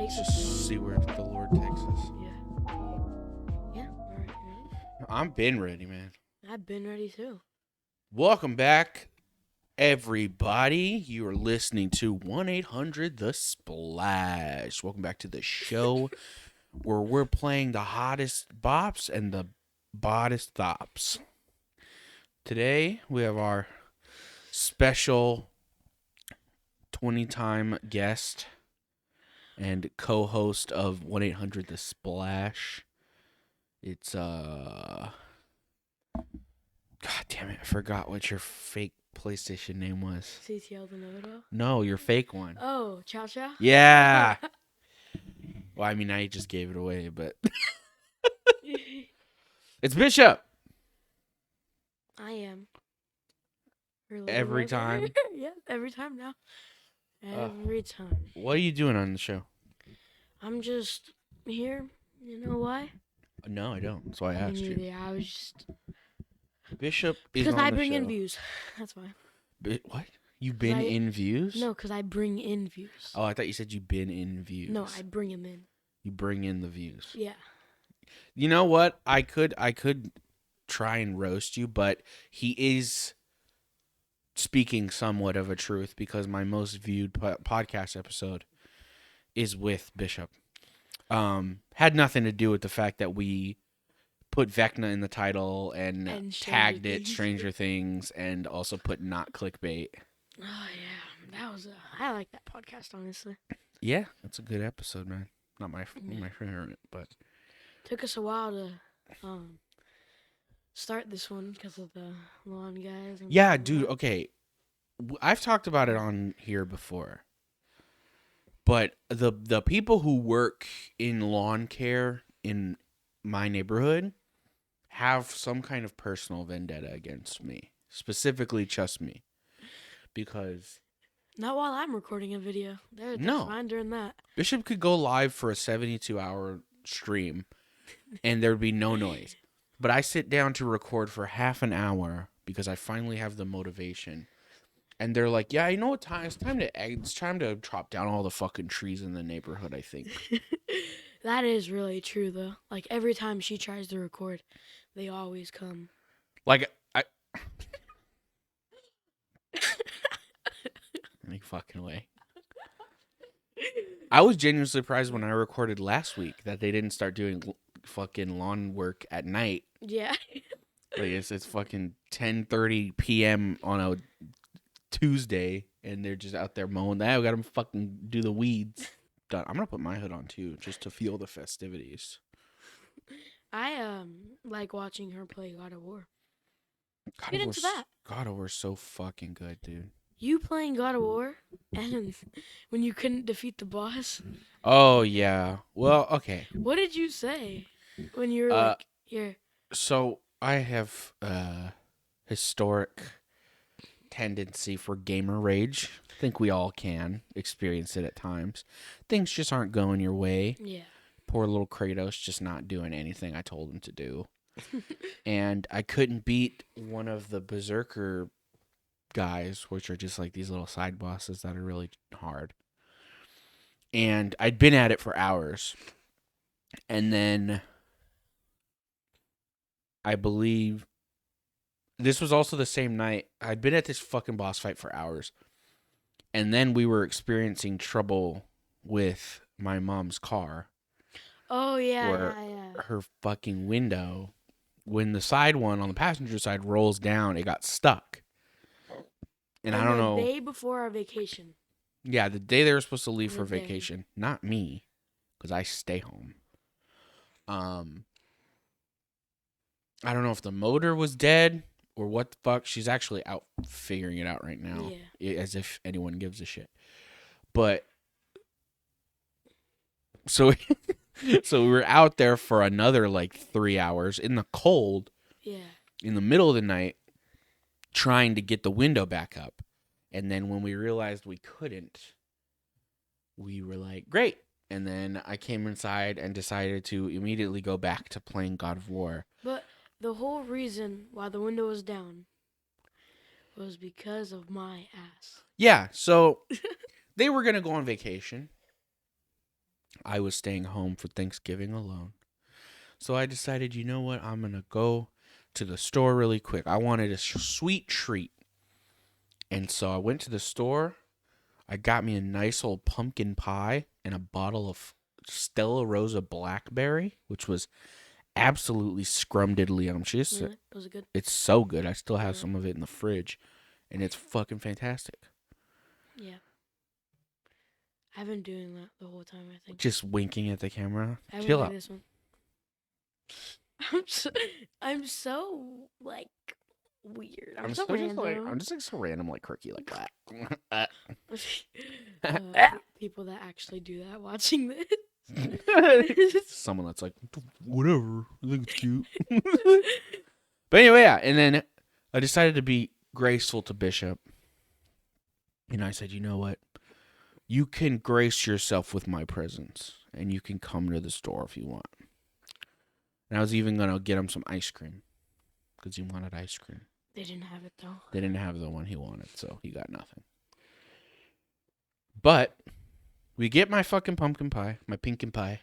takes us. See where the Lord takes us. Yeah. Yeah. All right. Ready? I'm been ready, man. I've been ready too. Welcome back, everybody. You are listening to 1-800 The Splash. Welcome back to the show where we're playing the hottest bops and the boddest thops. Today, we have our special 20-time guest and co-host of 1-800 The Splash. It's, God damn it, I forgot what your fake PlayStation name was. CTL the know-it-all. No, your fake one. Oh, Chow Chow? Yeah. Well, I mean, I just gave it away, but... It's Bishop. I am. Every time? Yeah, every time now. Every time. What are you doing on the show? I'm just here. You know why? No, I don't. That's why I asked you. Neither. I was just... Bishop is Because on I the bring show. in views. That's why. What? You been in views? No, because I bring in views. Oh, I thought you said you been in views. No, I bring them in. You bring in the views. Yeah. You know what? I could try and roast you, but he is speaking somewhat of a truth because my most viewed podcast episode is with Bishop. Had nothing to do with the fact that we put Vecna in the title and tagged it Stranger Things and also put not clickbait. Oh yeah, that was I like that podcast, honestly. Yeah, that's a good episode, man. Not my favorite, but took us a while to start this one because of the lawn guys. And yeah, dude. Okay, I've talked about it on here before, but the people who work in lawn care in my neighborhood have some kind of personal vendetta against me, specifically just me, because not while I'm recording a video. They're fine during that. Bishop could go live for a 72-hour stream, and there'd be no noise. But I sit down to record for half an hour because I finally have the motivation. And they're like, "Yeah, you know what time? It's time to chop down all the fucking trees in the neighborhood, I think." That is really true, though. Like, every time she tries to record, they always come. Like, Any fucking way. I was genuinely surprised when I recorded last week that they didn't start doing fucking lawn work at night. Yeah. Like, it's fucking 10:30 p.m. on a Tuesday, and they're just out there mowing. I got to fucking do the weeds. Done. I'm gonna put my hood on too, just to feel the festivities. I like watching her play God of War. Get into that. God of War's so fucking good, dude. You playing God of War, and when you couldn't defeat the boss. Oh yeah. Well, okay. What did you say when you were like here? So I have historic tendency for gamer rage. I think we all can experience it at times. Things just aren't going your way. Yeah. Poor little Kratos just not doing anything I told him to do. And I couldn't beat one of the Berserker guys, which are just like these little side bosses that are really hard. And I'd been at it for hours. And then I believe this was also the same night. I'd been at this fucking boss fight for hours. And then we were experiencing trouble with my mom's car. Oh, yeah, where her fucking window, when the side one on the passenger side rolls down, it got stuck. And I don't know. The day before our vacation. Yeah, the day they were supposed to leave for vacation. Not me, because I stay home. I don't know if the motor was dead or what the fuck. She's actually out figuring it out right now. Yeah. As if anyone gives a shit. But so we were out there for another like 3 hours in the cold. Yeah. In the middle of the night, trying to get the window back up. And then when we realized we couldn't, we were like, great. And then I came inside and decided to immediately go back to playing God of War. But the whole reason why the window was down was because of my ass. Yeah, so they were going to go on vacation. I was staying home for Thanksgiving alone. So I decided, you know what? I'm going to go to the store really quick. I wanted a sweet treat. And so I went to the store. I got me a nice old pumpkin pie and a bottle of Stella Rosa Blackberry, which was absolutely scrumdiddlyumptious. Really? Was it good? It's so good. I still have Yeah. some of it in the fridge, and it's fucking fantastic. Yeah. I've been doing that the whole time, I think. Just winking at the camera. I went Chill like out. this one. I'm so like weird. I'm so random. I'm just like so random, like quirky, like that. People that actually do that watching this. Someone that's like, whatever. I think it's cute. But anyway, yeah. And then I decided to be graceful to Bishop. And I said, you know what? You can grace yourself with my presence. And you can come to the store if you want. And I was even going to get him some ice cream. Because he wanted ice cream. They didn't have it, though. They didn't have the one he wanted, so he got nothing. But we get my fucking pumpkin pie, my pinkin pie,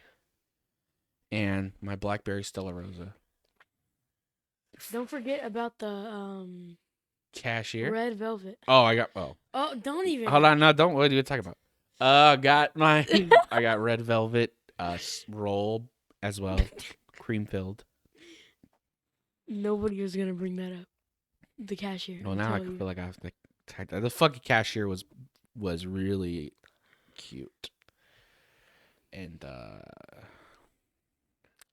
and my blackberry Stella Rosa. Don't forget about the Cashier? red velvet. Oh, Oh, don't even. hold on, no, don't, what are you talking about? I got red velvet roll as well, cream filled. Nobody was gonna bring that up. The cashier. Well, now I feel like I have to type that. The fucking cashier was really cute. And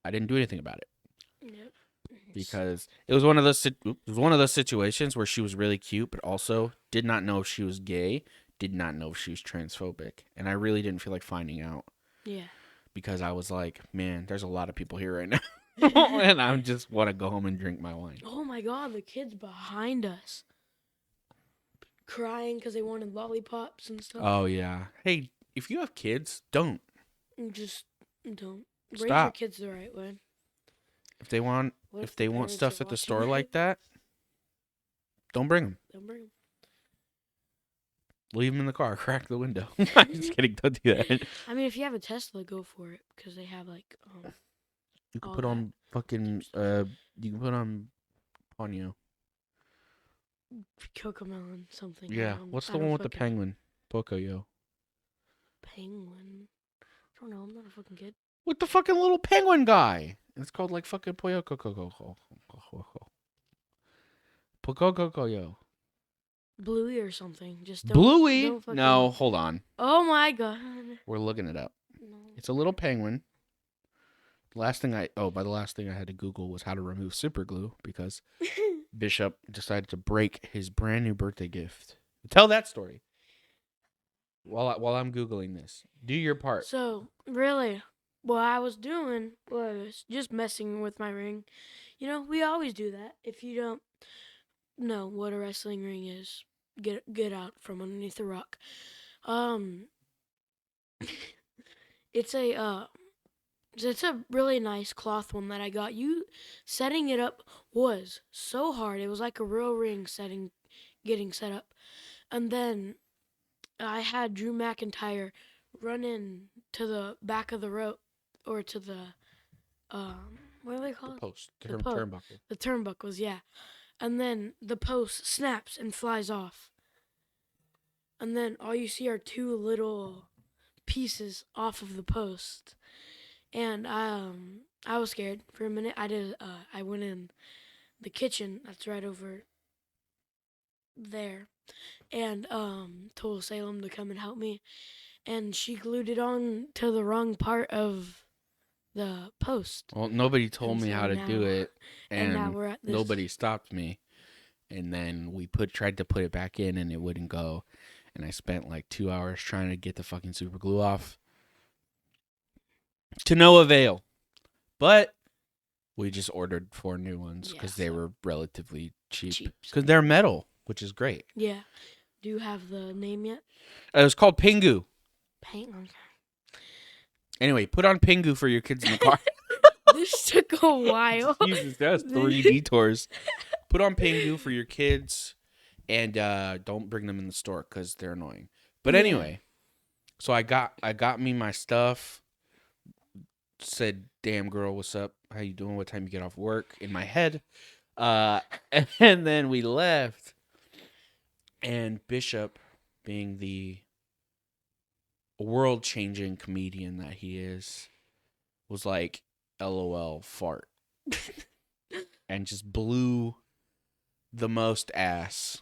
I didn't do anything about it. Yep. Because it was one of those situations where she was really cute, but also did not know if she was gay, did not know if she was transphobic, and I really didn't feel like finding out. Yeah. Because I was like, man, there's a lot of people here right now, and I just want to go home and drink my wine. Oh my God, the kids behind us crying because they wanted lollipops and stuff. Oh yeah. Hey, if you have kids, don't. Just don't. Raise your Stop. kids the right way. If they want What if they want parents stuff are at the watching store this? like that, don't bring them. Don't bring 'em. Leave them in the car. Crack the window. I'm just kidding. Don't do that. I mean, if you have a Tesla, go for it because they have like You can all put that on fucking you can put on Ponyo. Cocomelon something. Yeah. What's the one with the penguin? Pocoyo. Penguin. I don't know. I'm not a fucking kid. With the fucking little penguin guy. It's called like fucking Poyo Pocoyo. Bluey or something. Just don't. Bluey? Don't fucking... No, hold on. Oh my God. We're looking it up. No. It's a little penguin. By the last thing I had to Google was how to remove super glue because Bishop decided to break his brand new birthday gift. Tell that story. While I'm Googling this. Do your part. So, really, what I was doing was just messing with my ring. You know, we always do that. If you don't know what a wrestling ring is, get out from underneath the rock. It's a really nice cloth one that I got. Setting it up was so hard. It was like a real ring getting set up. And then I had Drew McIntyre run in to the back of the rope or to the what do they call it? Post. The post. Turnbuckle. The turnbuckles, yeah. And then the post snaps and flies off. And then all you see are two little pieces off of the post. And I was scared for a minute. I went in the kitchen that's right over there and told Salem to come and help me. And she glued it on to the wrong part of the post. Well, nobody told And me so how to do now- it, And now we're at this. nobody stopped me. And then we tried to put it back in, and it wouldn't go. And I spent like 2 hours trying to get the fucking super glue off. To no avail. But we just ordered 4 new ones because they were relatively cheap. Because they're metal, which is great. Yeah. Do you have the name yet? It was called Pingu. Paint. Anyway, put on Pingu for your kids in the car. This took a while. Jesus, that was 3 detours. Put on Pingu for your kids, and don't bring them in the store because they're annoying. But Yeah. anyway, so I got me my stuff. said, "Damn girl, what's up? How you doing? What time you get off work?" in my head. And then we left, and Bishop, being the world-changing comedian that he is, was like, "LOL, fart," and just blew the most ass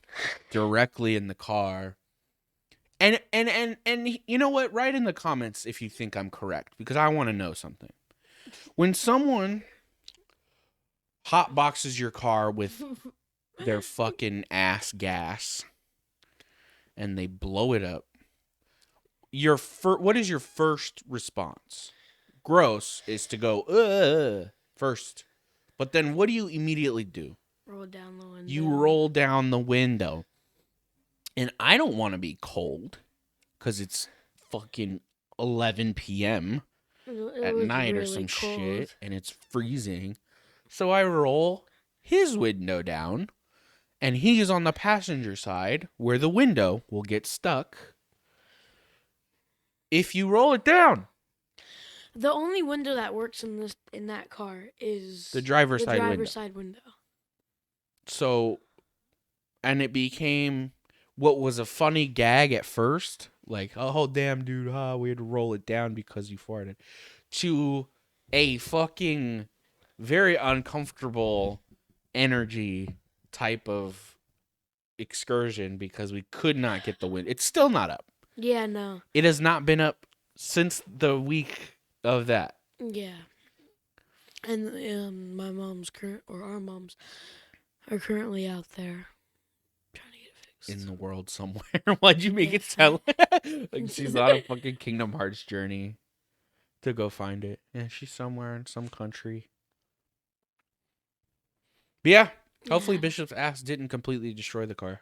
directly in the car. And you know what? Write in the comments if you think I'm correct, because I want to know something. When someone hot boxes your car with their fucking ass gas and they blow it up, what is your first response? Gross is to go first, but then what do you immediately do? Roll down the window. You roll down the window, and I don't want to be cold because it's fucking 11 p.m. at night or some shit, and it's freezing. So I roll his window down, and he is on the passenger side where the window will get stuck if you roll it down. The only window that works in that car is The driver's side window. So, and it became what was a funny gag at first, like, "Oh damn, dude, we had to roll it down because you farted," to a fucking very uncomfortable energy type of excursion because we could not get the wind. It's still not up. Yeah, no. It has not been up since the week of that. Yeah. And my our moms are currently out there trying to get it fixed. In the world somewhere. Why'd you make it sound like she's on a fucking Kingdom Hearts journey to go find it? Yeah, she's somewhere in some country. But yeah, hopefully Bishop's ass didn't completely destroy the car.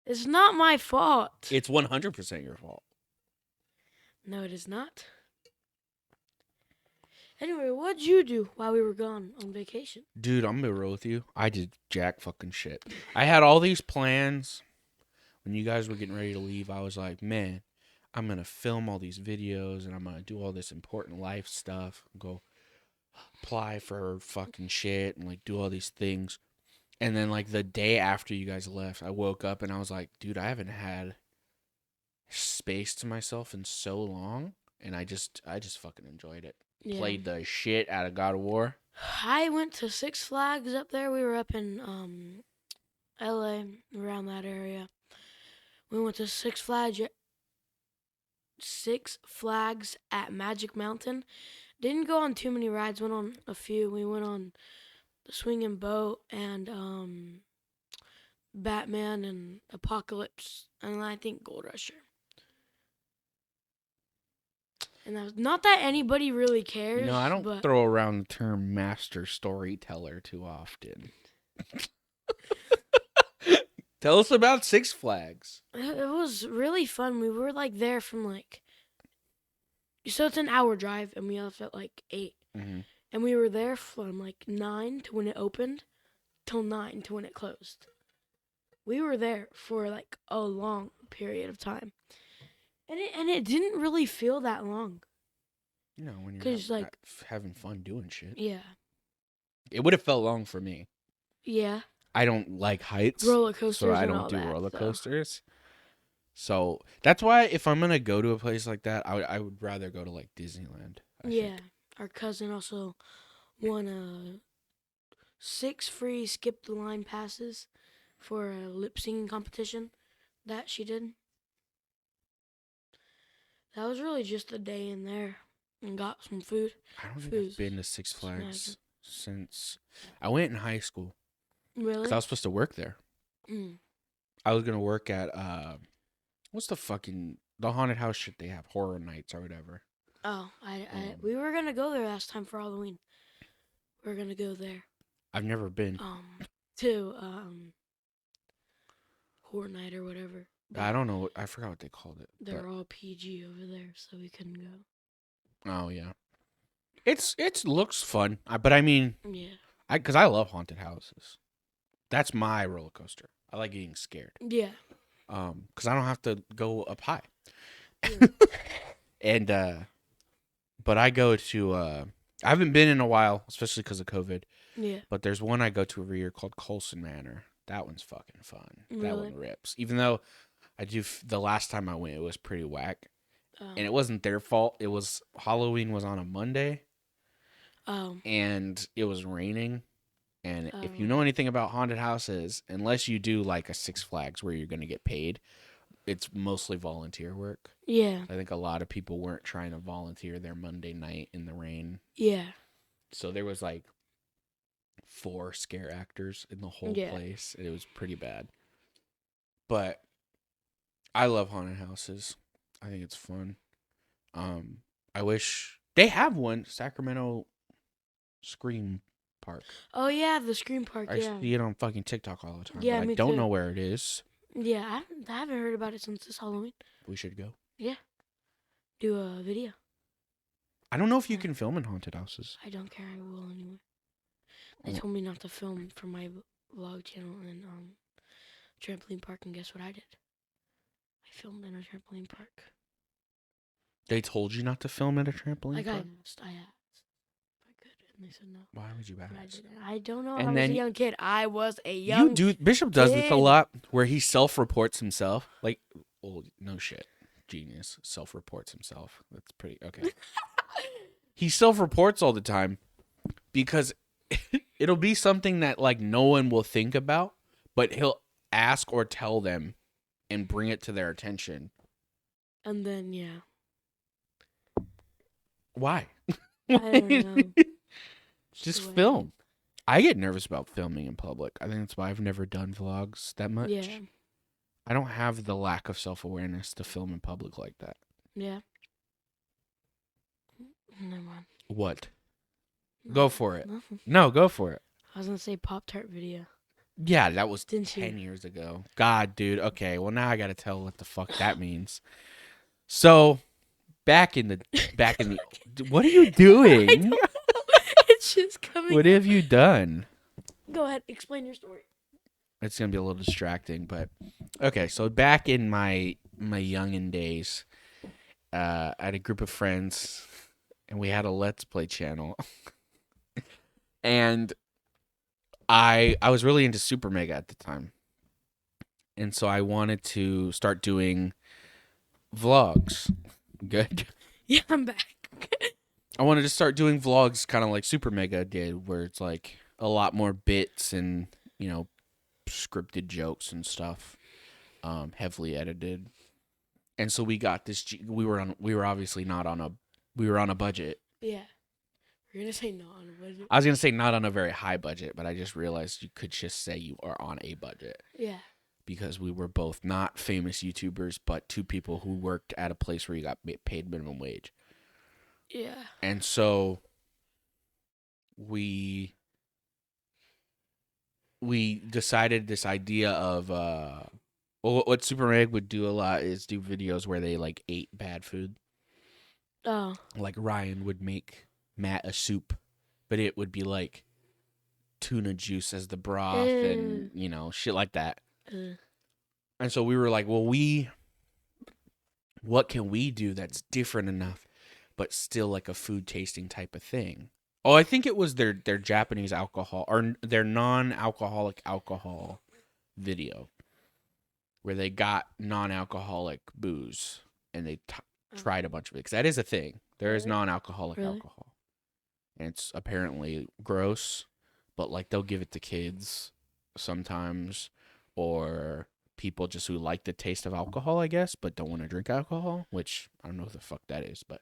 It's not my fault. It's 100% your fault. No, it is not. Anyway, what'd you do while we were gone on vacation? Dude, I'm gonna be real with you. I did jack fucking shit. I had all these plans. When you guys were getting ready to leave, I was like, man, I'm gonna film all these videos and I'm gonna do all this important life stuff. Go apply for fucking shit and like do all these things. And then like the day after you guys left, I woke up and I was like, dude, I haven't had space to myself in so long. And I just fucking enjoyed it. Yeah. Played the shit out of God of War. I went to Six Flags up there. We were up in LA, around that area. We went to Six Flags at Magic Mountain. Didn't go on too many rides. Went on a few. We went on the Swinging Boat and Batman and Apocalypse, and I think Gold Rusher. And that was not that anybody really cares. No, I don't throw around the term master storyteller too often. Tell us about Six Flags. It was really fun. We were like there from so it's an hour drive, and we left at 8. Mm-hmm. And we were there from 9 to when it opened, till 9 to when it closed. We were there for a long period of time. And it didn't really feel that long. You know, when you're having fun doing shit. Yeah. It would have felt long for me. Yeah. I don't like heights. Roller coasters. So I don't do roller coasters. So that's why if I'm going to go to a place like that, I would rather go to Disneyland. I think. Our cousin also won 6 free skip the line passes for a lip singing competition that she did. That was really just a day in there and got some food. I don't think I've been to Six Flags since I went in high school. Really? Because I was supposed to work there. Mm. I was going to work at, what's the haunted house shit they have? Horror Nights or whatever. Oh, we were going to go there last time for Halloween. We were going to go there. I've never been. To Horror Night or whatever. I don't know. I forgot what they called it. They're all PG over there, so we couldn't go. Oh, yeah. It looks fun. But I mean, yeah. Because I love haunted houses. That's my roller coaster. I like getting scared. Yeah. Because I don't have to go up high. Yeah. And But I go to I haven't been in a while, especially because of COVID. Yeah. But there's one I go to every year called Colson Manor. That one's fucking fun. That Really? one rips. Even though I do the last time I went, it was pretty whack, and it wasn't their fault. It was Halloween was on a Monday, Um. and it was raining. And if you Um. know anything about haunted houses, unless you do like a Six Flags where you're going to get paid, it's mostly volunteer work. Yeah. I think a lot of people weren't trying to volunteer their Monday night in the rain. Yeah. So there was like 4 scare actors in the whole Yeah. place, and it was pretty bad. But I love haunted houses. I think it's fun. I wish they have one, Sacramento Scream Park. Oh yeah, the Scream Park. I Yeah. see it on fucking TikTok all the time. Yeah, but I me don't too. know where it is. Yeah, I haven't heard about it since this Halloween. We should go. Yeah. Do a video. I don't know if you can film in haunted houses. I don't care. I will anyway. They told me not to film for my vlog channel in trampoline park, and guess what I did? I filmed in a trampoline park. They told you not to film at a trampoline Like park? I asked if I could, and they said no. Why would you And I ask? didn't. I don't know. And I was then a young kid. I was a young. You do. Bishop does this a kid. lot, where he self-reports himself. Like, oh no shit, genius self-reports himself. That's pretty okay. He self-reports all the time because it'll be something that like no one will think about, but he'll ask or tell them and bring it to their attention. And then yeah. Why? I don't know. Just the way- film. I get nervous about filming in public. I think that's why I've never done vlogs that much. Yeah. I don't have the lack of self-awareness to film in public like that. Yeah. Never mind. What? Go for it. Nothing. No, go for it. I was gonna say Pop-Tart video. Yeah, that was Didn't you? 10 years ago. God, dude. Okay, well now I got to tell what the fuck that means. So, back in the what are you doing? I don't know. It's just coming. What have you done? Go ahead, explain your story. It's going to be a little distracting, but okay, so back in my youngin' days, I had a group of friends and we had a Let's Play channel. And I was really into Super Mega at the time. And so I wanted to start doing vlogs. Good. Yeah, I'm back. I wanted to start doing vlogs kind of like Super Mega did, where it's like a lot more bits and, you know, scripted jokes and stuff, heavily edited. And so we got this, we were obviously not on a, we were on a budget. Yeah. You're gonna say no on a budget? I was going to say not on a very high budget, but I just realized you could just say you are on a budget. Yeah. Because we were both not famous YouTubers, but 2 people who worked at a place where you got paid minimum wage. Yeah. And so we decided this idea of what Super Meg would do a lot is do videos where they like ate bad food. Oh. Like Ryan would make Matt a soup, but it would be like tuna juice as the broth and, you know, shit like that. And so we were like, well, what can we do that's different enough, but still like a food tasting type of thing? Oh, I think it was their Japanese alcohol or their non-alcoholic alcohol video where they got non-alcoholic booze and they tried a bunch of it. Because that is a thing. There is Really? non-alcoholic Really? alcohol. And it's apparently gross, but like they'll give it to kids sometimes or people just who like the taste of alcohol, I guess, but don't want to drink alcohol, which I don't know who the fuck that is, but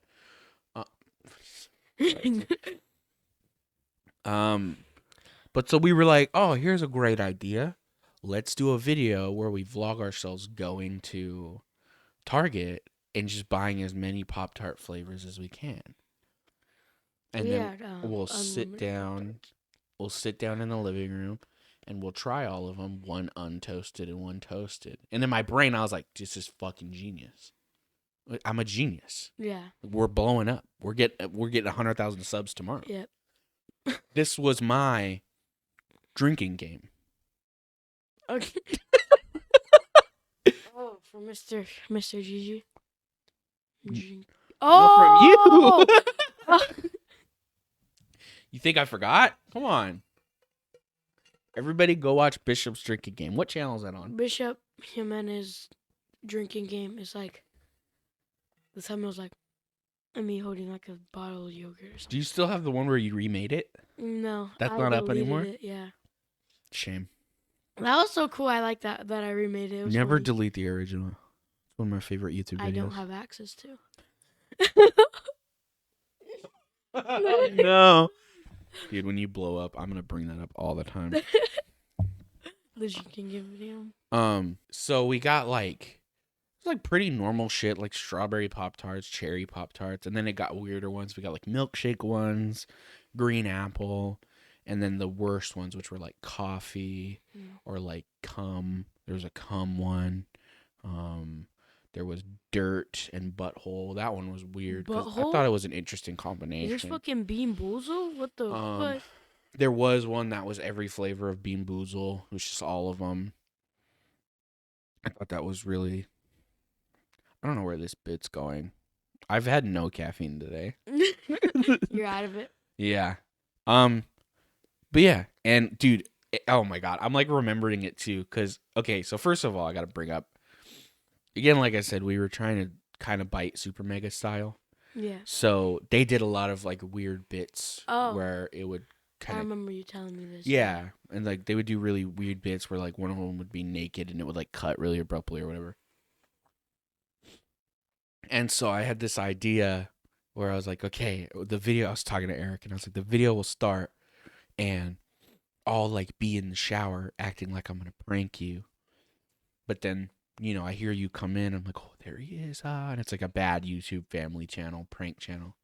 but so we were like, oh, here's a great idea. Let's do a video where we vlog ourselves going to Target and just buying as many Pop-Tart flavors as we can. And then we'll sit down. We'll sit down in the living room and we'll try all of them, one untoasted and one toasted. And in my brain, I was like, this is fucking genius. I'm a genius. Yeah. We're blowing up. We're getting 100,000 subs tomorrow. Yep. This was my drinking game. Okay. Oh, for Mr. Gigi. No, from you. You think I forgot? Come on. Everybody go watch Bishop's Drinking Game. What channel is that on? Bishop Jimenez drinking game is like the time I was like me holding like a bottle of yogurt or Do something. you still have the one where you remade it? No, That's I not up deleted anymore? It, yeah, Shame. that was so cool. I like that I remade it. It was Never funny. delete the original. It's one of my favorite YouTube videos. I don't have access to. No. Dude, when you blow up, I'm gonna bring that up all the time. The drinking game video. So we got like pretty normal shit like strawberry Pop-Tarts, cherry Pop-Tarts, and then it got weirder ones. We got like milkshake ones, green apple, and then the worst ones, which were like coffee or like cum. There was a cum one. There was dirt and butthole. That one was weird because I Butthole? thought it was an interesting combination. Is this fucking Bean Boozle? What the fuck? There was one that was every flavor of Bean Boozle. It was just all of them. I thought that was really... I don't know where this bit's going. I've had no caffeine today. You're out of it. Yeah. But yeah. And dude, oh my God. I'm like remembering it too. Cause, okay, so first of all, I got to bring up, again, like I said, we were trying to kind of bite Super Mega style. Yeah. So they did a lot of like weird bits Oh. where it would I kind of... remember you telling me this. Yeah. And like they would do really weird bits where like one of them would be naked and it would like cut really abruptly or whatever. And so I had this idea where I was like, okay, the video, I was talking to Eric and I was like, the video will start and I'll like be in the shower acting like I'm going to prank you. But then, you know, I hear you come in. I'm like, oh, there he is. And it's like a bad YouTube family channel, prank channel.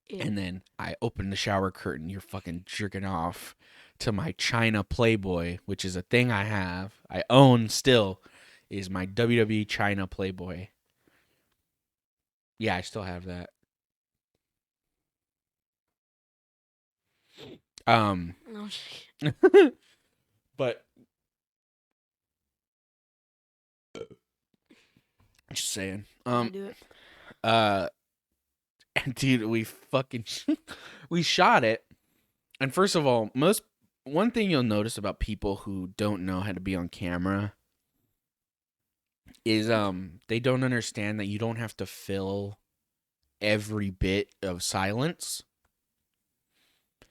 Yeah. And then I open the shower curtain. You're fucking jerking off to my China Playboy, which is a thing I own still, is my WWE China Playboy. Yeah, I still have that. No, But just saying. I do it. And dude, we fucking we shot it. And first of all, one thing you'll notice about people who don't know how to be on camera is they don't understand that you don't have to fill every bit of silence.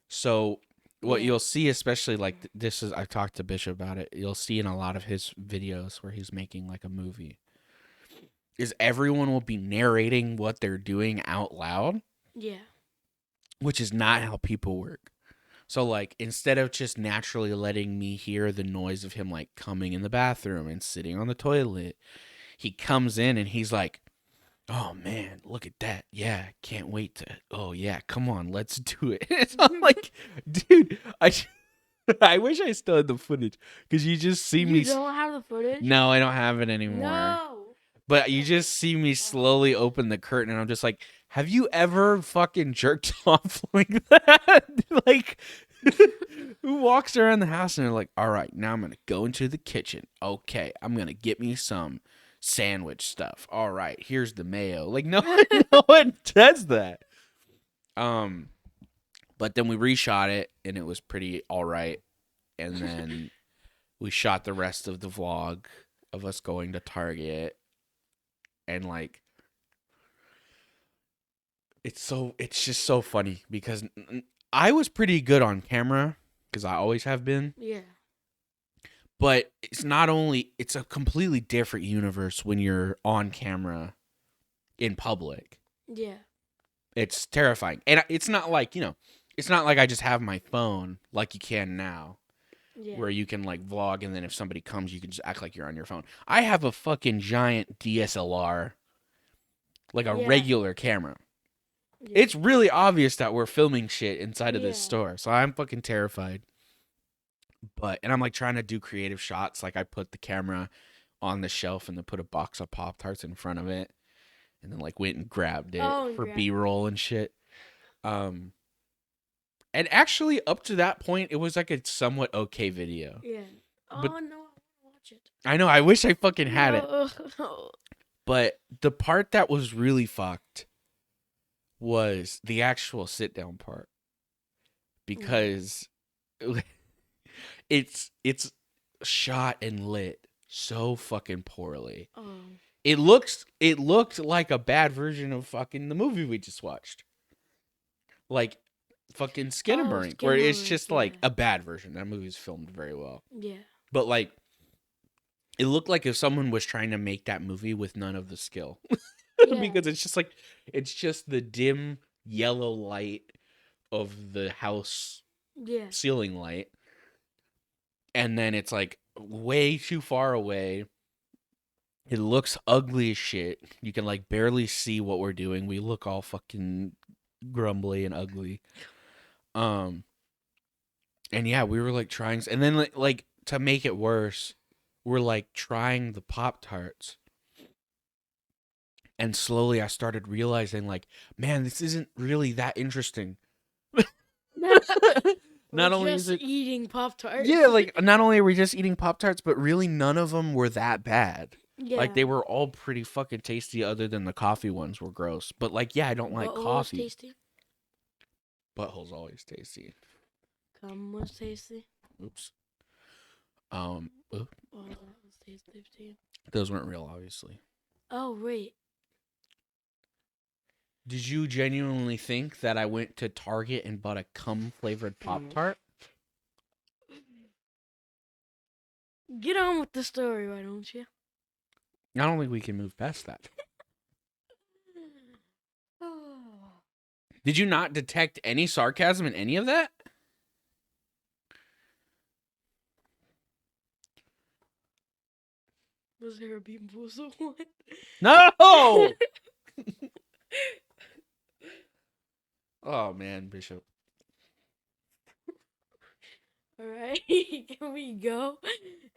So what you'll see, especially like this is, I've talked to Bishop about it, you'll see in a lot of his videos where he's making like a movie, is everyone will be narrating what they're doing out loud. Yeah. Which is not how people work. So like instead of just naturally letting me hear the noise of him like coming in the bathroom and sitting on the toilet, he comes in and he's like, oh man, look at that. Yeah, can't wait to, oh yeah, come on, let's do it. It's I'm like, dude, I wish I still had the footage because you just see me. You don't have the footage? No, I don't have it anymore. No. But you just see me slowly open the curtain and I'm just like, have you ever fucking jerked off like that? Like, who walks around the house and they're like, all right, now I'm going to go into the kitchen. Okay, I'm going to get me some sandwich stuff. All right, here's the mayo. Like, no one does that. But then we reshot it and it was pretty all right. And then we shot the rest of the vlog of us going to Target. And like, it's just so funny because I was pretty good on camera because I always have been. Yeah. But it's a completely different universe when you're on camera in public. Yeah. It's terrifying. And it's not like, it's not like I just have my phone like you can now. Yeah. Where you can like vlog and then if somebody comes you can just act like you're on your phone. I have a fucking giant DSLR, like a regular camera. Yeah. It's really obvious that we're filming shit inside of this store, so I'm fucking terrified. And I'm like trying to do creative shots, like I put the camera on the shelf and then put a box of Pop-Tarts in front of it and then like went and grabbed it for B-roll and shit. And actually, up to that point, it was like a somewhat okay video. Yeah. But, no, I want to watch it. I know, I wish I fucking had it. No. But the part that was really fucked was the actual sit down part because it's shot and lit so fucking poorly. Oh. It looked like a bad version of fucking the movie we just watched. Like fucking Skin and Burning, where it's just like a bad version. That movie's filmed very well. Yeah. But like it looked like if someone was trying to make that movie with none of the skill. Because it's just the dim yellow light of the house ceiling light. And then it's like way too far away. It looks ugly as shit. You can like barely see what we're doing. We look all fucking grumbly and ugly. And yeah, we were like trying, and then like to make it worse, we're like trying the Pop-Tarts. And slowly I started realizing like, man, this isn't really that interesting. Not only just is it eating Pop-Tarts. Yeah, like not only are we just eating Pop-Tarts, but really none of them were that bad. Yeah. Like they were all pretty fucking tasty other than the coffee ones were gross. But like yeah, I don't like coffee. Tasty. Butthole's always tasty. Cum was tasty. Oops. Oh, that was tasty too. Those weren't real, obviously. Oh, wait. Did you genuinely think that I went to Target and bought a cum-flavored Pop-Tart? Get on with the story, why don't you? I don't think we can move past that. Did you not detect any sarcasm in any of that? Was there a bean boozle one? No! Oh, man, Bishop. All right, can we go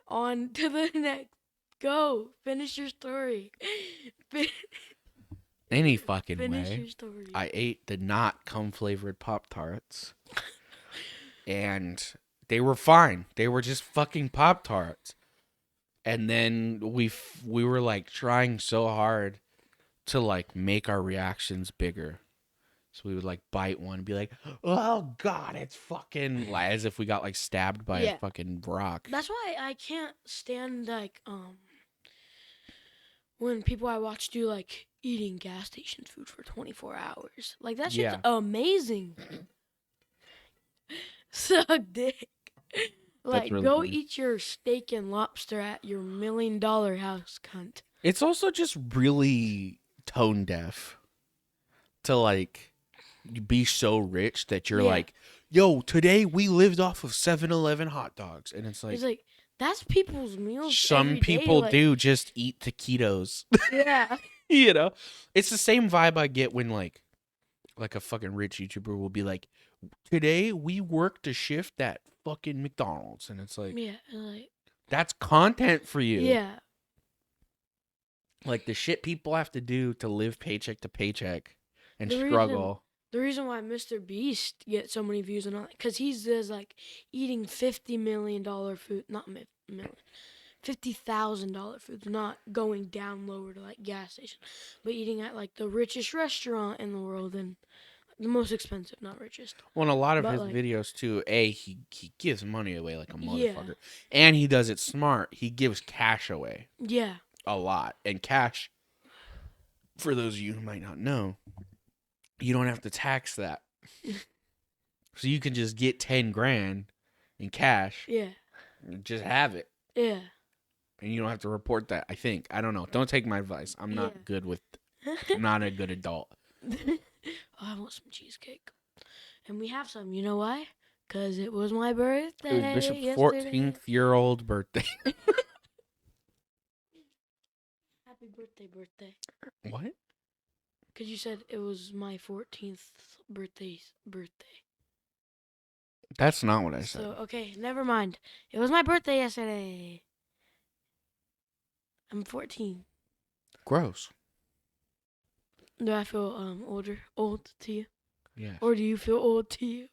on to the next? Go, finish your story. Any fucking Finish way. your story. I ate the not cum-flavored Pop-Tarts. And they were fine. They were just fucking Pop-Tarts. And then we were like trying so hard to like make our reactions bigger. So we would like bite one and be like, "Oh God, it's fucking," like, as if we got like stabbed by a fucking rock. That's why I can't stand like when people I watch do like eating gas station food for 24 hours. Like that shit's amazing. Suck dick. Like really go funny. eat your steak and lobster at your $1 million house, cunt. It's also just really tone deaf to like be so rich that you're like, yo, today we lived off of 7-Eleven hot dogs. And it's like that's people's meals. Some people do just eat taquitos. Yeah. You know? It's the same vibe I get when like a fucking rich YouTuber will be like, today we worked a shift at fucking McDonald's. And it's like, that's content for you. Yeah. Like the shit people have to do to live paycheck to paycheck and struggle. The reason why Mr. Beast gets so many views and all, because he's just like eating $50 million food, not million, $50,000 food, not going down lower to like gas station, but eating at like the richest restaurant in the world and the most expensive, not richest. Well, in a lot of his videos too, he gives money away like a motherfucker, and he does it smart. He gives cash away. Yeah. A lot. And cash, for those of you who might not know, you don't have to tax that. So you can just get 10 grand in cash. Yeah. And just have it. Yeah. And you don't have to report that, I think. I don't know. Don't take my advice. I'm not good with I'm not a good adult. I want some cheesecake. And we have some. You know why? Because it was my birthday. It was Bishop's 14th-year-old birthday. Happy birthday. What? Because you said it was my 14th birthday. That's not what I said. So, okay, never mind. It was my birthday yesterday. I'm 14. Gross. Do I feel old to you? Yeah. Or do you feel old to you?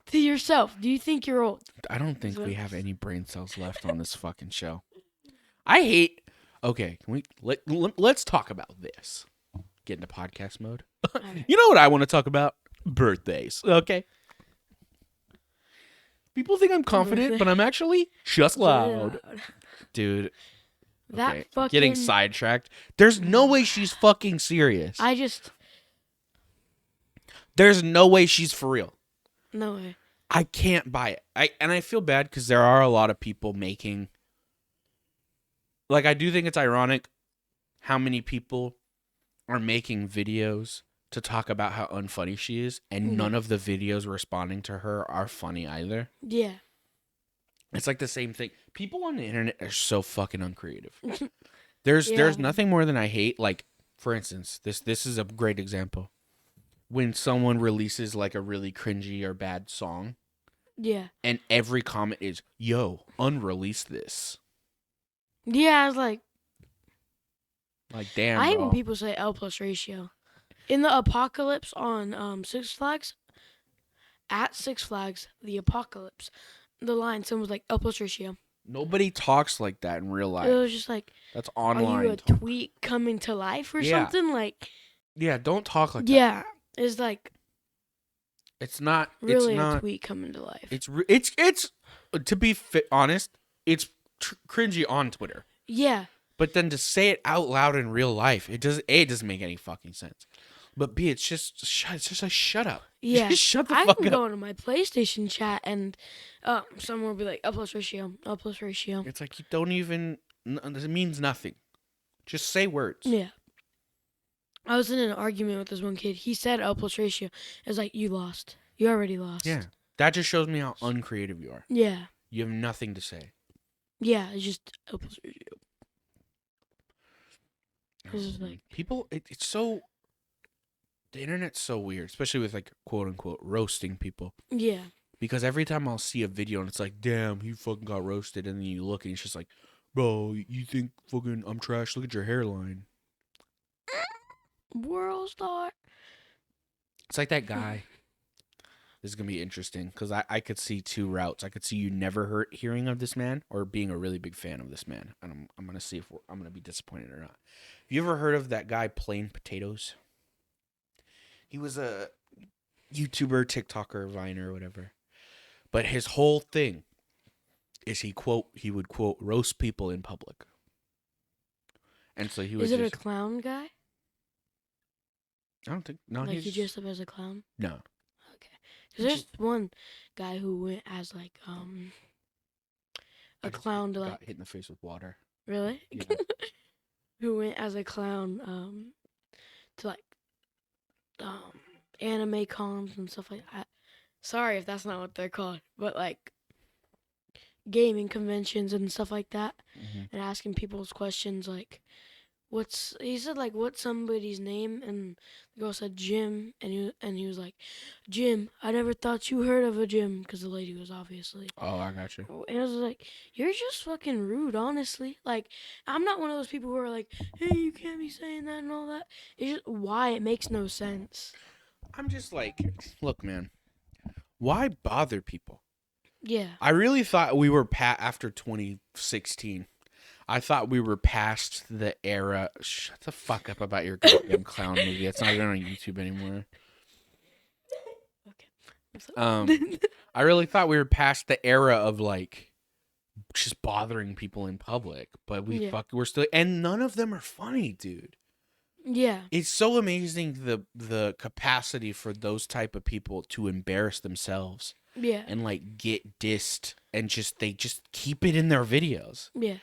To yourself. Do you think you're old? I don't think we have any brain cells left on this fucking show. I hate... Okay, can we let's talk about this. Get into podcast mode. Alright. You know what I want to talk about? Birthdays. Okay. People think I'm confident, Birthday. but I'm actually just loud. Dude, That okay. fucking. Getting sidetracked. There's no way she's fucking serious. There's no way she's for real. No way. I can't buy it. I feel bad because there are a lot of people making. Like, I do think it's ironic how many people are making videos to talk about how unfunny she is, and none of the videos responding to her are funny either. Yeah. It's like the same thing. People on the internet are so fucking uncreative. There's Yeah. nothing more than I hate. Like, for instance, this is a great example. When someone releases like a really cringy or bad song, Yeah. and every comment is, "Yo, unrelease this." Yeah, I was like, Damn, I hate bro. when people say L plus ratio. In the apocalypse on Six Flags, at Six Flags, the apocalypse, the line, someone was like L plus ratio. Nobody talks like that in real It life. was just like, That's are online. you a talk. tweet coming to life or Yeah. something? Like, Yeah, don't talk like that. yeah, it's like It's not really it's a not tweet coming to life. it's to be honest, it's cringy on Twitter. Yeah. But then to say it out loud in real life, it doesn't make any fucking sense. But B, it's just shut up. Yeah. Just shut the I fuck can up. go into my PlayStation chat and someone will be like, L plus ratio, L plus ratio. It's like you don't even. It means nothing. Just say words. Yeah. I was in an argument with this one kid. He said L plus ratio. It was like, you lost. You already lost. Yeah. That just shows me how uncreative you are. Yeah. You have nothing to say. Yeah, it's just L plus ratio. This is like people. It's so. The internet's so weird, especially with like quote unquote roasting people. Yeah. Because every time I'll see a video and it's like, damn, he fucking got roasted, and then you look and it's just like, bro, you think fucking I'm trash? Look at your hairline. World star. It's like that guy. This is gonna be interesting because I could see two routes. I could see you never hearing of this man or being a really big fan of this man, and I'm gonna see if I'm gonna be disappointed or not. Have you ever heard of that guy Plain Potatoes? He was a YouTuber, TikToker, Viner, whatever. But his whole thing is he would quote roast people in public. And so he was Is it a clown guy? I don't think no. Like he dressed up as a clown? No. Okay. Because there's one guy who went as like a clown to like got hit in the face with water. Really? Yeah. Who went as a clown to like anime cons and stuff like that. Sorry if that's not what they're called, but like gaming conventions and stuff like that, and asking people's questions like, he said like what's somebody's name, and the girl said Jim, and he was like, Jim, I never thought you heard of a Jim, because the lady was obviously. Oh, I got you. And I was like, you're just fucking rude, honestly. Like, I'm not one of those people who are like, hey, you can't be saying that and all that. It's just why it makes no sense. I'm just like, look, man, why bother people? Yeah. I really thought we were after 2016. I thought we were past the era. Shut the fuck up about your goddamn clown movie. It's not even on YouTube anymore. Okay. I really thought we were past the era of like just bothering people in public, but we're still, and none of them are funny, dude. Yeah. It's so amazing the capacity for those type of people to embarrass themselves. Yeah. And like get dissed and they just keep it in their videos. Yeah.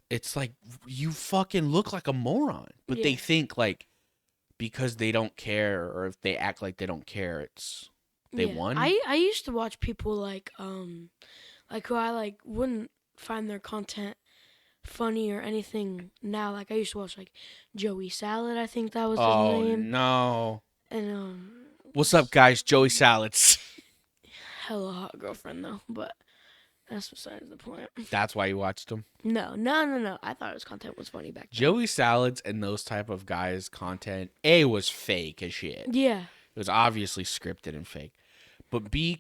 It's like you fucking look like a moron, but they think like because they don't care or if they act like they don't care, they won. I used to watch people like who I like wouldn't find their content funny or anything now. Like I used to watch like Joey Salad, I think that was his name. Oh no. And what's up, guys? Joey Salads. Hella hot girlfriend though, but that's besides the point. That's why you watched them? No. I thought his content was funny back then. Joey Salads and those type of guys' content, A, was fake as shit. Yeah. It was obviously scripted and fake. But B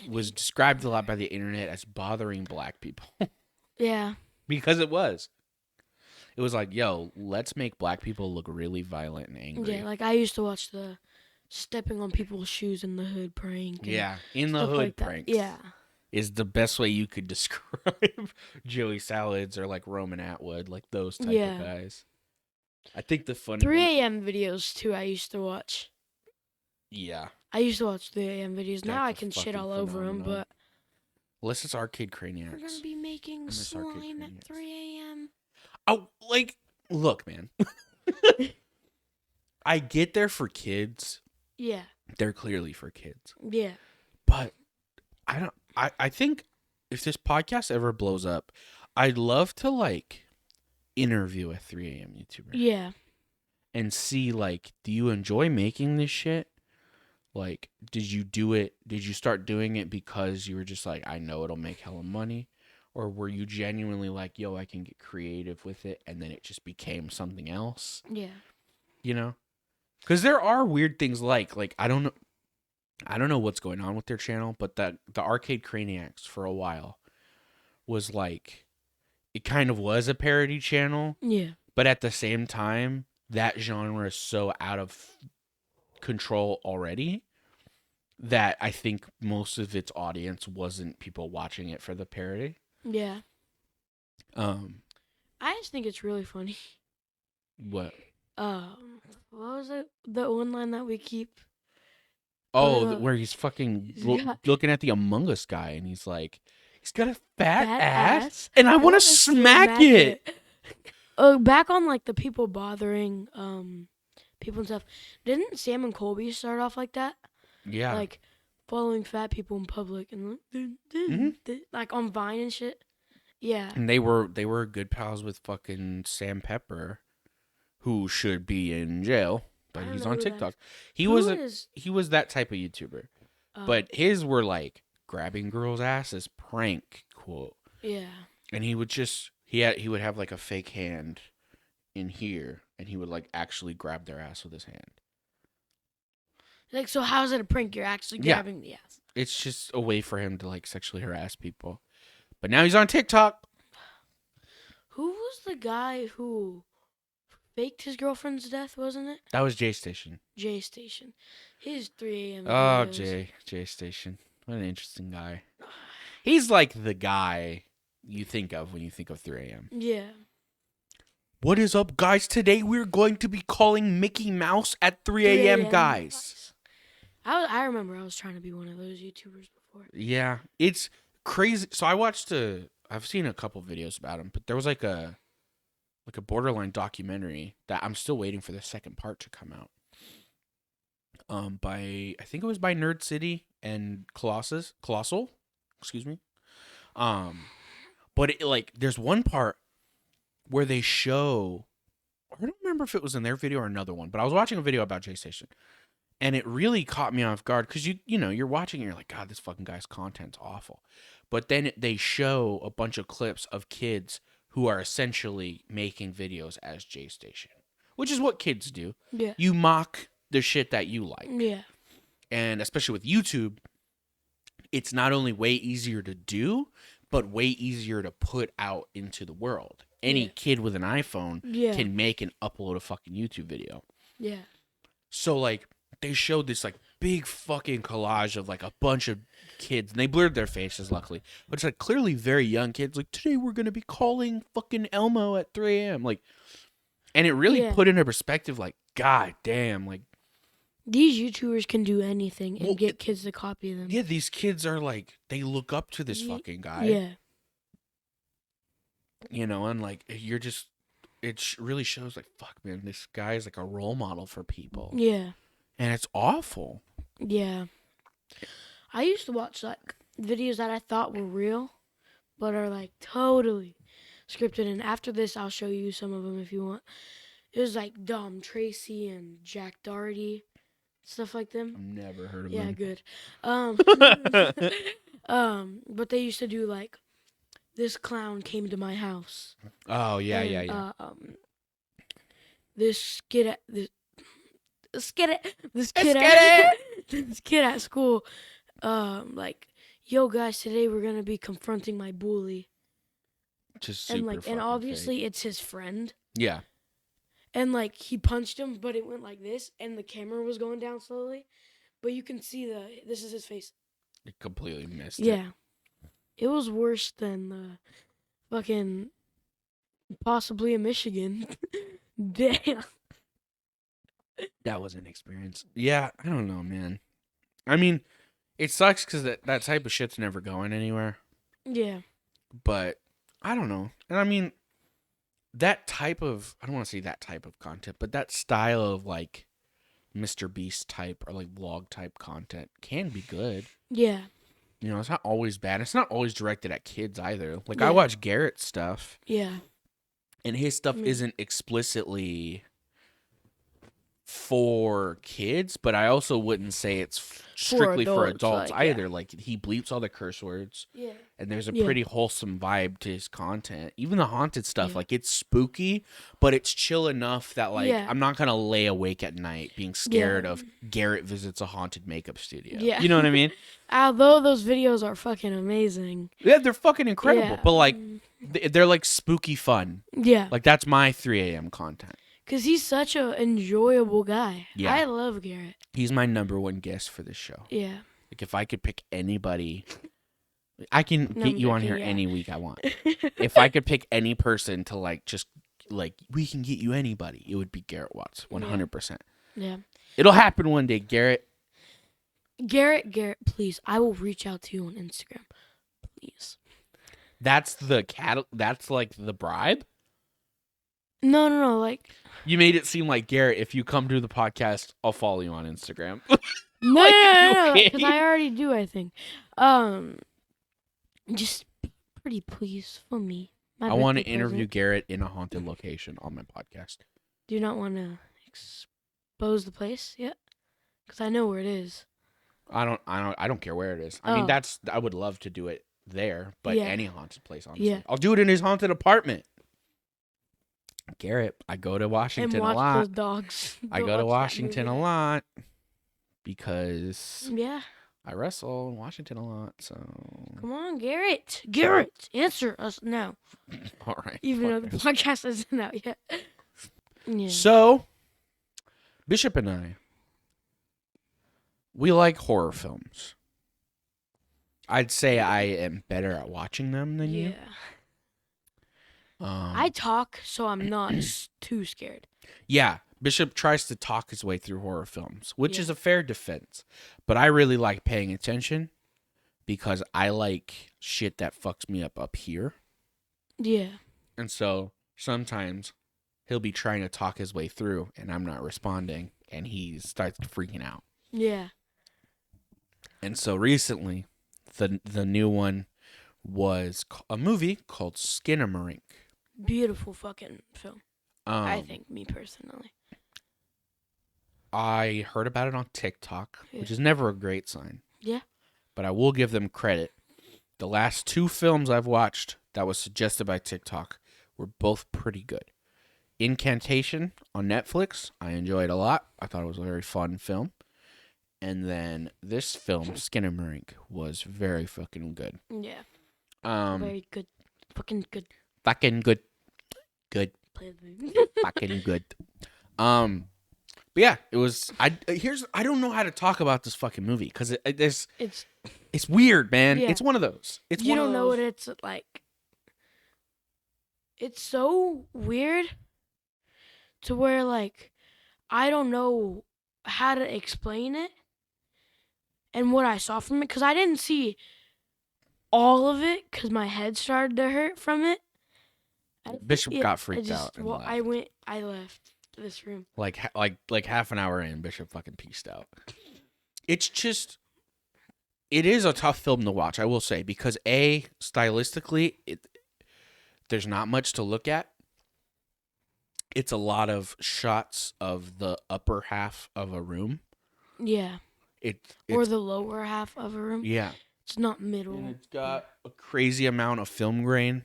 was described a lot by the internet as bothering black people. Yeah. Because it was. It was like, yo, let's make black people look really violent and angry. Yeah, like I used to watch the stepping on people's shoes in the hood prank. And Yeah, in the stuff hood like that. pranks. Yeah. Is the best way you could describe Joey Salads or like Roman Atwood, like those type of guys. I think the funny 3 a.m. videos too. I used to watch. Yeah. I used to watch 3 a.m. videos. Now I That's a can shit fucking all over them, phenomenon. but Unless it's Arcade Craniacs. we're gonna be making miss Arcade slime at Craniacs. 3 a.m. Oh, like, look, man. I get there for kids. Yeah. They're clearly for kids. Yeah. But I think if this podcast ever blows up, I'd love to like interview a 3 a.m. YouTuber. Yeah. And see like, do you enjoy making this shit? Like, did you start doing it because you were just like, I know it'll make hella money? Or were you genuinely like, yo, I can get creative with it, and then it just became something else? Yeah. You know? Because there are weird things like I don't know what's going on with their channel, but the Arcade Craniacs for a while was like, it kind of was a parody channel. Yeah. But at the same time, that genre is so out of control already that I think most of its audience wasn't people watching it for the parody. Yeah. I just think it's really funny. What? What was it? The one line that we keep. Oh, where he's fucking looking at the Among Us guy, and he's like, he's got a fat ass, and I want to smack it. Back on like the people bothering people and stuff. Didn't Sam and Colby start off like that? Yeah. Like following fat people in public and like on Vine and shit. Yeah. And they were good pals with fucking Sam Pepper, who should be in jail, but he's on TikTok. He was that type of YouTuber. But his were like grabbing girls' asses prank quote. Yeah. And he would have like a fake hand in here, and he would like actually grab their ass with his hand. Like, so how is it a prank? You're actually grabbing the ass. It's just a way for him to like sexually harass people. But now he's on TikTok. Who was the guy who faked his girlfriend's death, wasn't it? That was J Station. J Station. His 3 a.m. Oh, videos. J Station. What an interesting guy. He's like the guy you think of when you think of 3 a.m. Yeah. What is up, guys? Today we're going to be calling Mickey Mouse at 3 a.m., guys. I remember I was trying to be one of those YouTubers before. Yeah, it's crazy. So I've seen a couple videos about him, but there was like a borderline documentary that I'm still waiting for the second part to come out. I think it was by Nerd City and Colossal, excuse me. But there's one part where they show, I don't remember if it was in their video or another one, but I was watching a video about J Station, and it really caught me off guard because you're watching and you're like, God, this fucking guy's content's awful. But then they show a bunch of clips of kids who are essentially making videos as J Station, which is what kids do. Yeah. You mock the shit that you like. Yeah. And especially with YouTube, it's not only way easier to do, but way easier to put out into the world. Any kid with an iPhone can make and upload a fucking YouTube video. Yeah. So, like, they showed this, like, big fucking collage of, like, a bunch of kids. And they blurred their faces, luckily. But it's, like, clearly very young kids. Like, today we're going to be calling fucking Elmo at 3 a.m. Like, and it really put into perspective, like, God damn, like. These YouTubers can do anything and get kids to copy them. Yeah, these kids are, like, they look up to this fucking guy. Yeah. You know, and, like, it really shows, like, fuck, man, this guy is, like, a role model for people. Yeah. And it's awful. Yeah. I used to watch, like, videos that I thought were real, but are, like, totally scripted. And after this, I'll show you some of them if you want. It was, like, Dom Tracy and Jack Doherty, stuff like them. I've never heard of Yeah, them. good. But they used to do, like, this clown came to my house. Oh, yeah. This kid at school, like, yo guys, today we're gonna be confronting my bully. Just super and obviously it's his friend. Yeah. And like he punched him, but it went like this, and the camera was going down slowly. But you can see this is his face. It completely missed it. Yeah, it was worse than the fucking possibly in Michigan. Damn. That was an experience. Yeah, I don't know, man. I mean, it sucks because that type of shit's never going anywhere. Yeah. But I don't know. And I mean, that type of, I don't want to say that type of content, but that style of like Mr. Beast type or like vlog type content can be good. Yeah. You know, it's not always bad. It's not always directed at kids either. Like, Yeah. I watch Garrett's stuff. Yeah. And his stuff isn't explicitly for kids, but I also wouldn't say it's strictly for adults like, either. Like, he bleeps all the curse words. Yeah. And there's a pretty wholesome vibe to his content. Even the haunted stuff, like, it's spooky, but it's chill enough that, like, I'm not going to lay awake at night being scared of Garrett visits a haunted makeup studio. Yeah. You know what I mean? Although those videos are fucking amazing. Yeah, they're fucking incredible. Yeah. But, like, they're, like, spooky fun. Yeah. Like, that's my 3 a.m. content. Because he's such an enjoyable guy. Yeah. I love Garrett. He's my number one guest for this show. Yeah. Like, if I could pick anybody, I can get you on here any week I want. If I could pick any person to, like, just, like, we can get you anybody, it would be Garrett Watts, 100%. Yeah. It'll happen one day, Garrett. Garrett, please. I will reach out to you on Instagram. Please. That's that's, like, the bribe? No. Like, you made it seem like, Garrett, if you come to the podcast, I'll follow you on Instagram. No. Because I already do, I think. Just pretty please for me. I want to interview Garrett in a haunted location on my podcast. Do you not want to expose the place yet? Because I know where it is. I don't care where it is. I mean, I would love to do it there, but any haunted place, honestly. Yeah. I'll do it in his haunted apartment. Garrett, I go to Washington a lot. Those dogs. I go to Washington a lot because I wrestle in Washington a lot. So come on, Garrett, answer us now. All right. Even though the podcast isn't out yet. Yeah. So, Bishop and I, we like horror films. I'd say I am better at watching them than you. I talk, so I'm not too scared. Yeah, Bishop tries to talk his way through horror films, which is a fair defense. But I really like paying attention because I like shit that fucks me up here. Yeah. And so sometimes he'll be trying to talk his way through, and I'm not responding, and he starts freaking out. Yeah. And so recently, the new one was a movie called Skinamarink. Beautiful fucking film. I think, me personally. I heard about it on TikTok, which is never a great sign. Yeah. But I will give them credit. The last 2 films I've watched that was suggested by TikTok were both pretty good. Incantation on Netflix, I enjoyed a lot. I thought it was a very fun film. And then this film, Skinamarink, was very fucking good. Yeah. Very good. Fucking good. Fucking good. Good. Fucking good. But yeah, it was. I don't know how to talk about this fucking movie because it's weird, man. Yeah. It's one of those. You don't know what it's like. It's so weird to where like I don't know how to explain it and what I saw from it because I didn't see all of it because my head started to hurt from it. Bishop got freaked out. And left. I left this room. Like half an hour in, Bishop fucking peaced out. It's just, it is a tough film to watch, I will say, because stylistically, there's not much to look at. It's a lot of shots of the upper half of a room. Yeah. Or the lower half of a room. Yeah. It's not middle. And it's got a crazy amount of film grain.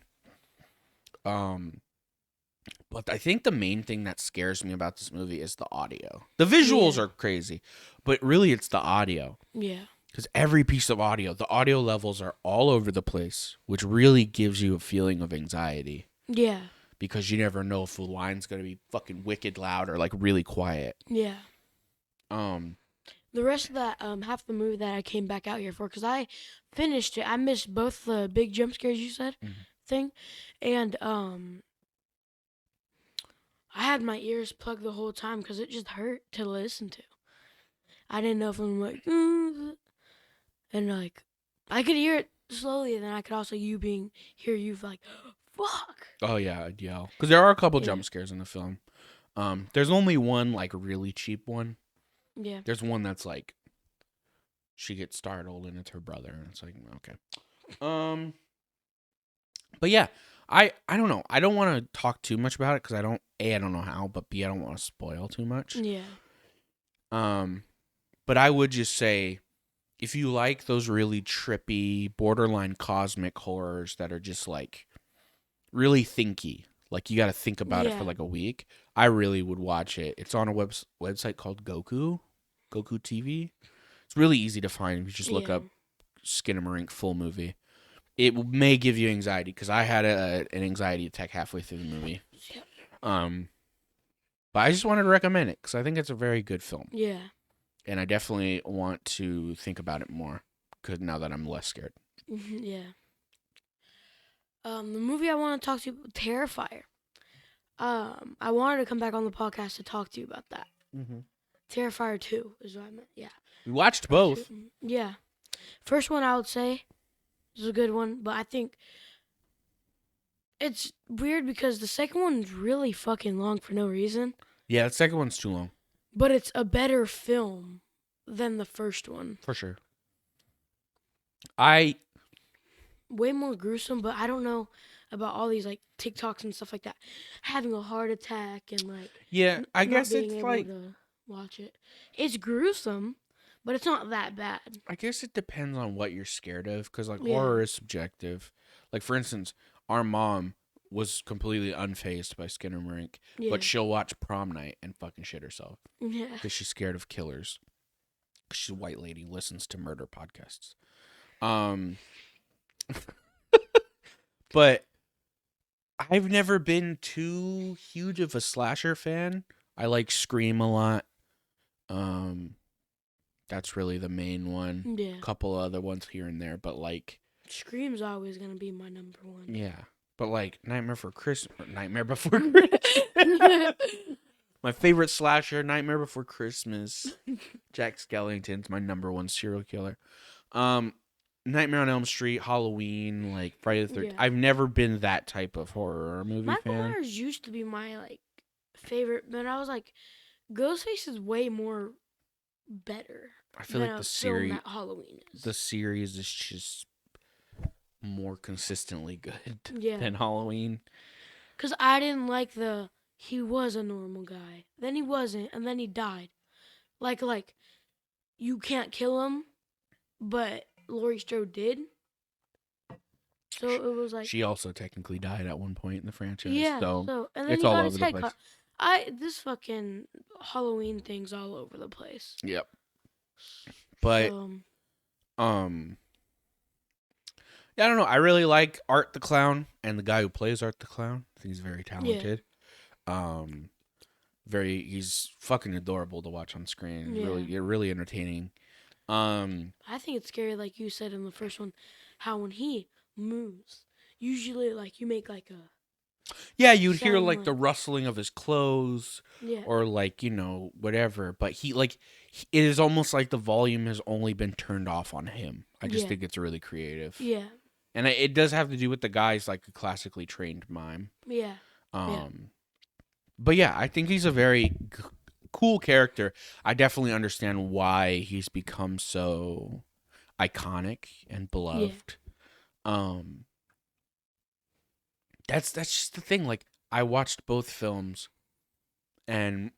But I think the main thing that scares me about this movie is the audio. The visuals are crazy, but really it's the audio. Yeah. Because every piece of audio, the audio levels are all over the place, which really gives you a feeling of anxiety. Yeah. because you never know if the line's gonna be fucking wicked loud or like really quiet. Yeah. Um, The rest of that, half the movie that I came back out here for, because I finished it. I missed both the big jump scares you said Mhm. thing, and I had my ears plugged the whole time because it just hurt to listen to. I didn't know if I'm like, and like, I could hear it slowly, and then I could also hear you like, fuck. oh yeah, I'd yell because there are a couple Yeah. jump scares in the film. There's only one like really cheap one. Yeah. There's one that's like she gets startled and it's her brother, and it's like okay. But yeah, I don't know. I don't want to talk too much about it because I don't know how, but B, I don't want to spoil too much. Yeah. But I would just say, if you like those really trippy, borderline cosmic horrors that are just like really thinky, like you got to think about it for Yeah. like a week, I really would watch it. It's on a website called Goku TV. It's really easy to find if you just look Yeah. up Skinamarink full movie. It may give you anxiety because I had an anxiety attack halfway through the movie. But I just wanted to recommend it because I think it's a very good film. Yeah. And I definitely want to think about it more because now that I'm less scared. Yeah. The movie I want to talk to you about, Terrifier. I wanted to come back on the podcast to talk to you about that. Mm-hmm. Terrifier 2 is what I meant. Yeah. We watched both. Yeah. First one I would say is a good one, but I think it's weird because the second one's really fucking long for no reason. Yeah, the second one's too long. But it's a better film than the first one. For sure. Way more gruesome, but I don't know about all these like TikToks and stuff like that. Having a heart attack and like Yeah, I not guess being it's able like to watch it. It's gruesome, but it's not that bad. I guess it depends on what you're scared of because like Yeah. horror is subjective. Like for instance, our mom was completely unfazed by Skinamarink, Yeah. but she'll watch Prom Night and fucking shit herself Yeah. because she's scared of killers. 'Cause she's a white lady, listens to murder podcasts. But I've never been too huge of a slasher fan. I like Scream a lot. That's really the main one. Yeah. A couple other ones here and there, but like Scream's always gonna be my number one. yeah. But like Nightmare Before Christmas. My favorite slasher, Nightmare Before Christmas. Jack Skellington's my number one serial killer. Nightmare on Elm Street, Halloween, like Friday the 13th. Yeah. I've never been that type of horror movie Michael fan. Myers used to be my like favorite, but I was like, Ghostface is way more better. I feel than like a the film series that Halloween is. the series is just more consistently good Yeah. than Halloween. Because I didn't like he was a normal guy. Then he wasn't, and then he died. Like, you can't kill him, but Laurie Strode did. So it was like... She also technically died at one point in the franchise. yeah, So and then it's he all got over his the head place. cut. This fucking Halloween thing's all over the place. Yep. But So, yeah, I don't know. I really like Art the Clown and the guy who plays Art the Clown. I think he's very talented. He's fucking adorable to watch on screen. Yeah. Really entertaining. I think it's scary, like you said in the first one, how when he moves, usually like you make like a... yeah, you'd hear sound like like... the rustling of his clothes yeah. or like, whatever. But it is almost like the volume has only been turned off on him. I just Yeah. think it's really creative. Yeah. And it does have to do with the guy's like a classically trained mime. Yeah. But yeah, I think he's a very cool character. I definitely understand why he's become so iconic and beloved. That's just the thing. Like I watched both films, and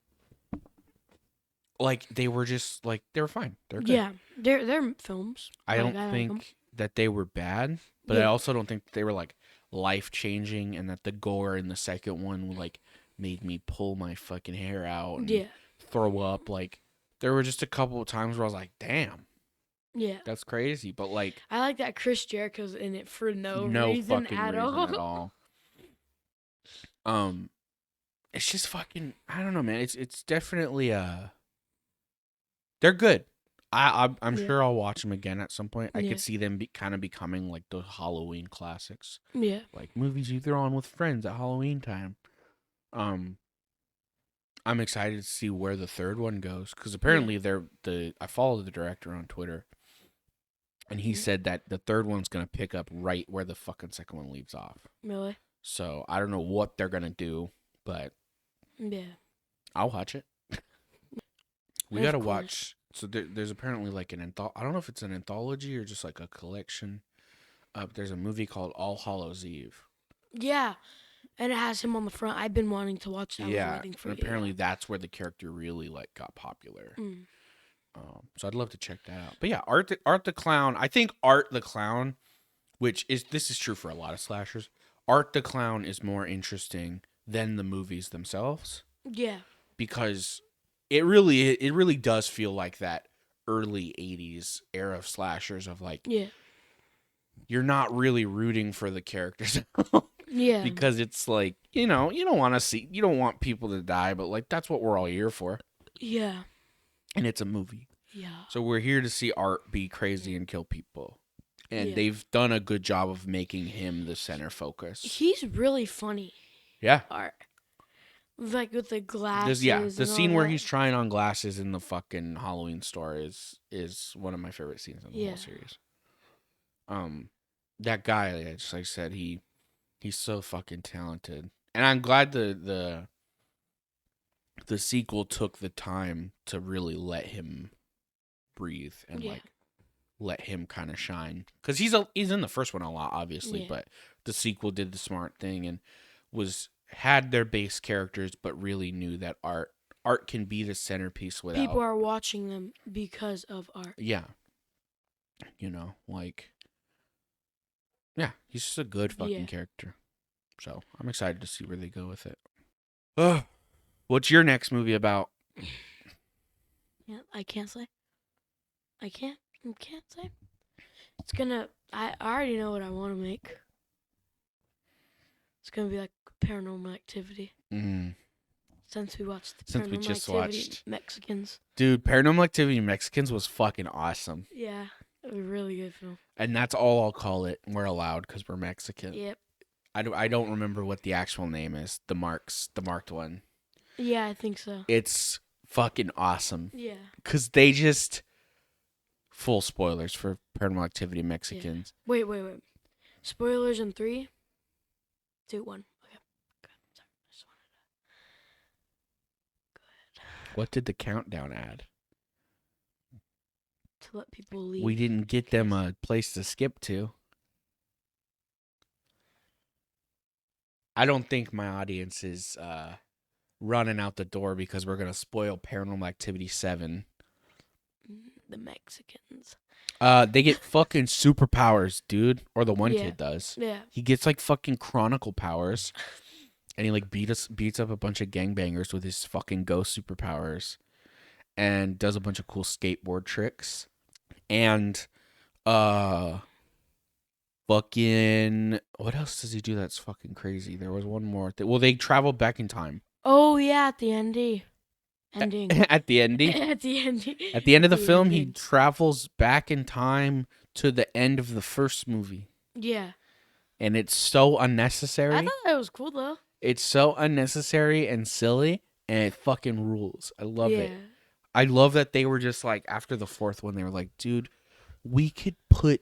like they were just like they were fine. They're good. Yeah. They're films. I don't like think 'em. that they were bad, but I Yeah. also don't think they were like life changing, and that the gore in the second one like made me pull my fucking hair out and Yeah. throw up. Like there were just a couple of times where I was like, "Damn, Yeah. that's crazy," but like I like that Chris Jericho's in it for no no reason fucking at reason all. at all. It's just fucking. I don't know, man. It's definitely they're good. I'm Yeah. sure I'll watch them again at some point. I Yeah. could see them kind of becoming like the Halloween classics, Yeah. like movies you throw on with friends at Halloween time. Um, I'm excited to see where the third one goes because apparently I follow the director on Twitter, and he said that the third one's gonna pick up right where the fucking second one leaves off. Really? So I don't know what they're gonna do, but Yeah. I'll watch it. We Of gotta course. watch. So there's apparently like an I don't know if it's an anthology or just like a collection. There's a movie called All Hallows Eve. Yeah. And it has him on the front. I've been wanting to watch that. I was Yeah, waiting for and you. apparently that's where the character really like got popular. Mm. So I'd love to check that out. But yeah, Art the Clown. I think Art the Clown, this is true for a lot of slashers. Art the Clown is more interesting than the movies themselves Yeah. because it really does feel like that early 80s era of slashers of like Yeah. you're not really rooting for the characters Yeah. because it's like, you don't want people to die, but like that's what we're all here for. Yeah. And it's a movie. Yeah. So we're here to see Art be crazy and kill people. And Yeah. they've done a good job of making him the center focus. He's really funny. Yeah. Art. Like with the glasses. The and scene all where that. he's trying on glasses in the fucking Halloween store is one of my favorite scenes in the Yeah. whole series. That guy, just like I said, he's so fucking talented. And I'm glad the sequel took the time to really let him breathe and Yeah. like let him kind of shine, because he's in the first one a lot, obviously, Yeah. but the sequel did the smart thing and had their base characters, but really knew that art can be the centerpiece without People are watching them because of Art. yeah, like he's just a good fucking character. So I'm excited to see where they go with it. Ugh. What's your next movie about? Yeah, I can't say. I can't say. It's gonna. I already know what I want to make. It's gonna be like Paranormal Activity. Since we watched the Since we Paranormal just Activity watched Mexicans. Dude, Paranormal Activity Mexicans was fucking awesome. Yeah, it was a really good film. And that's all I'll call it. We're allowed because we're Mexican. Yep. I don't remember what the actual name is. The marked one. Yeah, I think so. It's fucking awesome. Yeah. Because they just... Full spoilers for Paranormal Activity Mexicans. Yeah. Wait. Spoilers in 3, 2, 1. Okay. Good. Sorry. I just wanted to... Go ahead. What did the countdown add? To let people leave. We didn't get them a place to skip to. I don't think my audience is running out the door because we're going to spoil Paranormal Activity 7. The Mexicans. They get fucking superpowers, dude. Or the one kid does. Yeah. He gets like fucking chronicle powers. And he like beats up a bunch of gangbangers with his fucking ghost superpowers. And does a bunch of cool skateboard tricks. And fucking what else does he do that's fucking crazy? There was one more thing. Well, they travel back in time. Oh yeah, at the ending. At the ending? At the ending. At the end of the film, he travels back in time to the end of the first movie. Yeah. And it's so unnecessary. I thought that was cool though. It's so unnecessary and silly, and it fucking rules. I love it. Yeah. I love that they were just like, after the fourth one, they were like, dude, we could put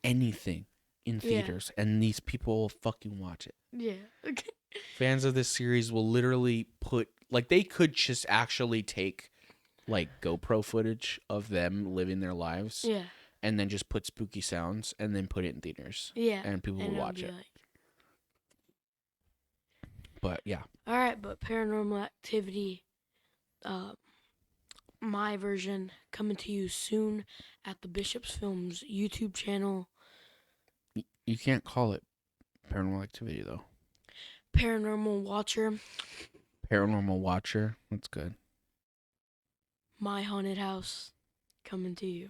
anything in theaters, and these people will fucking watch it. Yeah. Okay. Fans of this series will literally put, like, they could just actually take, like, GoPro footage of them living their lives. Yeah. And then just put spooky sounds and then put it in theaters. Yeah. And people will watch it. Like... But, yeah. All right, but Paranormal Activity, my version, coming to you soon at the Bishop's Films YouTube channel. You can't call it Paranormal Activity, though. Paranormal Watcher. Paranormal Watcher. That's good. My Haunted House, coming to you.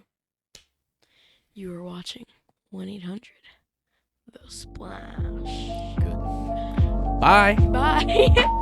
You are watching 1-800 The Splash. Good. Bye. Bye.